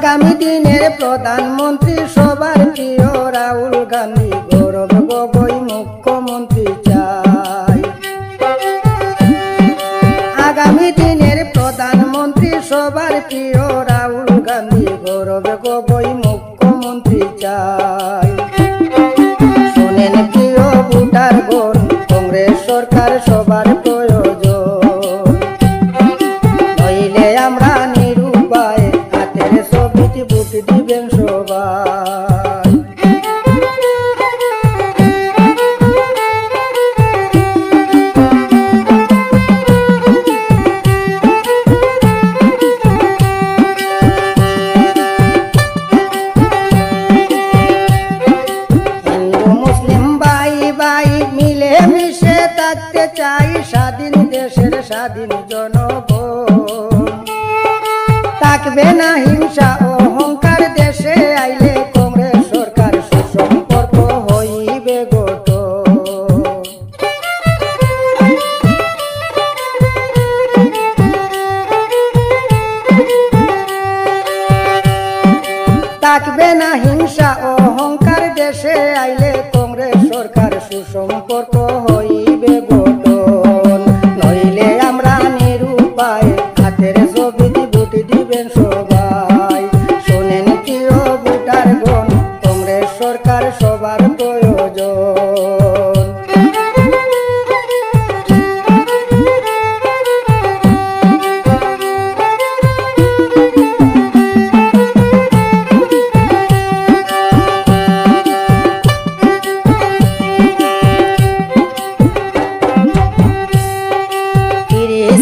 আগামী দিনের প্রধানমন্ত্রী সবার প্রিয় রাহুল গান্ধী, গৌরব গগৈ মুখ্যমন্ত্রী চাই। আগামী দিনের প্রধানমন্ত্রী সবার প্রিয় রাহুল গান্ধী, গৌরব গগৈ মুখ্যমন্ত্রী চাই। শোনেন প্রিয় ভোটারগণ, কংগ্রেস সরকার সবার প্রয়োজন, নইলে আমরা নিরুপায় হাতের ছবিতে ভোট দিবেন সবাই। থাকতে চাই স্বাধীন দেশের স্বাধীন জনগণ, থাকবে না হিংসা অহংকার, দেশে আইলে কংগ্রেস সরকার সুসম্পর্ক হইবে গঠন। থাকবে না হিংসা অহংকার, দেশে আইলে কংগ্রেস সরকার সুসম্পর্ক হইবে গঠন, নইলে আমরা নিরুপায় হাতের ছবিতে ভোট দিবেন সবাই। শোনেন প্রিয় ভোটারগণ, কংগ্রেস সরকার সবার প্রয়োজন।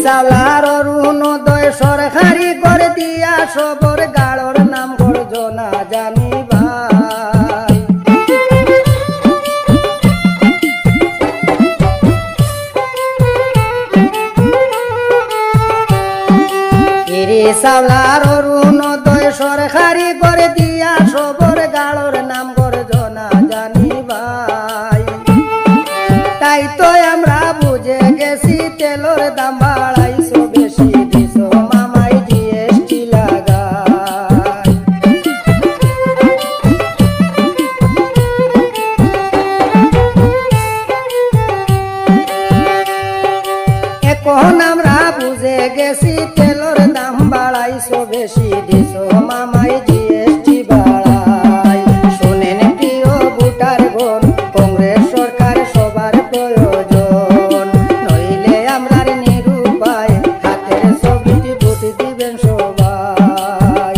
চাউলার অরুণোদয় সরকারি করে দিয়া সবর গাড়র নাম গর্জনা জানি ভাই। চাউলার অরুণোদয় সরকারি করে দিয়া সবর গাড়র নাম গর্জনা জানি ভাই। তাই তো আমরা বুঝে গেছি তেলর দাম বাড়াইছো বেশি, দিছো মামাই জিএসটি লাগাই। এখন আমরা বুঝে গেছি তেলর দাম বাড়াইছো বেশি, দিছো মামাই জিএসটি বাড়াই। শোনেন প্রিয় ভোটারগণ, কংগ্রেস সরকার সবার প্রয়োজন, নইলে আমরা নিরুপায় হাতের ছবিতে ভোট দিবেন সবাই।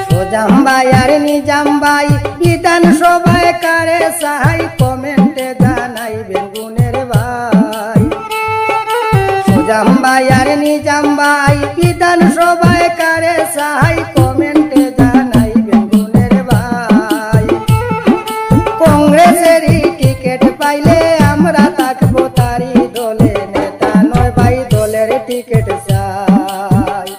সোজামবাই আর নিজামবাই বিধানসভায় কারে সাহাই, কমেন্টে জানাইবেন গুণের ভাই। সোজামবাই আর নিজামবাই বিধানসভায় কারে সাহাই, কমেন্টে জানাইবেন গুণের ভাই। কংগ্রেসেরই টিকিট পাইলে আমরা থাকবো তারি দলে, নেতা নয় ভাই দলের টিকিট চাই।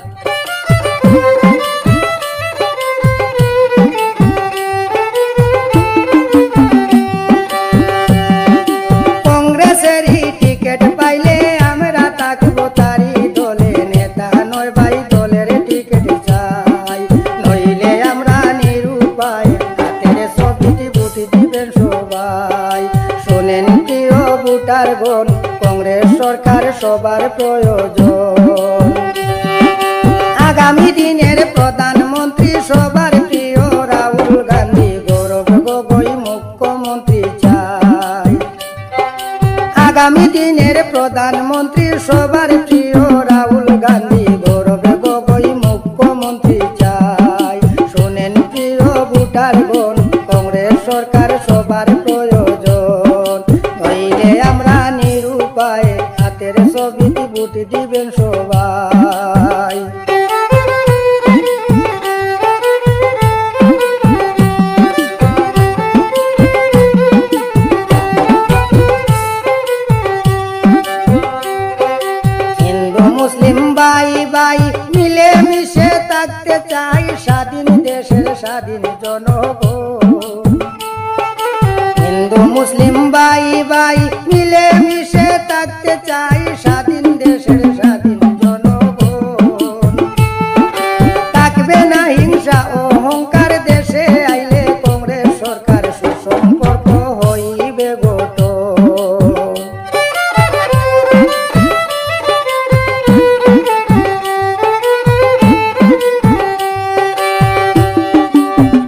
কংগ্রেসেরই টিকিট পাইলে আমরা থাকবো তারি দলে, নেতা নয় ভাই দলের টিকিট চাই, নইলে আমরা নিরুপায় হাতের ছবিতে ভোট দিবেন সবাই। শোনেন প্রিয় ভোটারগণ, কংগ্রেস সরকার সবার প্রয়োজন। আগামী দিনের প্রধানমন্ত্রী সবার প্রিয় রাহুল গান্ধী, গৌরব গগৈ মুখ্যমন্ত্রী চাই। আগামী দিনের প্রধানমন্ত্রী সবার প্রিয় রাহুল গান্ধী, গৌরব গগৈ মুখ্যমন্ত্রী চাই। শোনেন প্রিয় ভোটারগণ, কংগ্রেস সরকার সবার প্রয়োজন, নইলে আমরা নিরুপায় হাতের ছবিতে ভোট দিবেন সবাই। স্বাধীন জনগণ। হিন্দু মুসলিম ভাই ভাই মিলে মিশে থাকতে চাই স্বাধীন দেশের স্বাধীন জনগণ। থাকবে না হিংসা অহংকার দেশে আইলে কংগ্রেস সরকার সুসম্পর্ক হইবে গঠন।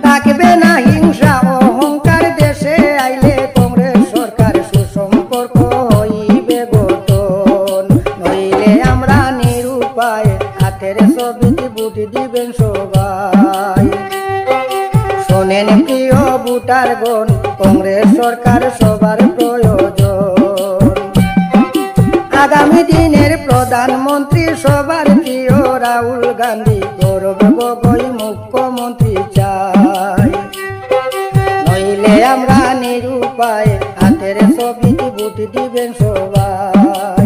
থাকবে না হিংসা অহংকার দেশে আইলে কংগ্রেস সরকার সুসম্পর্ক হইবে গঠন। নইলে আমরা নিরুপায় হাতের ছবিতে ভোট দিবেন সবাই। শোনেন প্রিয় ভোটারগণ, কংগ্রেস সরকার সবার প্রয়োজন। আগামী দিনের প্রধানমন্ত্রী সবার প্রিয় রাহুল গান্ধী, গৌরব গগৈ মুখ্যমন্ত্রী চাই। নইলে আমরা নিরুপায় হাতের ছবিতে ভোট দিবেন সবাই।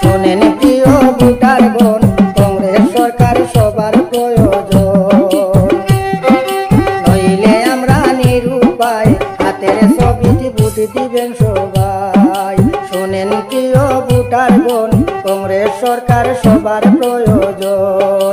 শোনেন প্রিয় ভোটারগণ, কংগ্রেস সরকার সবার প্রয়োজন। নইলে আমরা নিরুপায় হাতের ছবিতে ভোট দিবেন সবাই। শোনেন প্রিয় ভোটারগণ, কংগ্রেস সরকার সবার প্রয়োজন।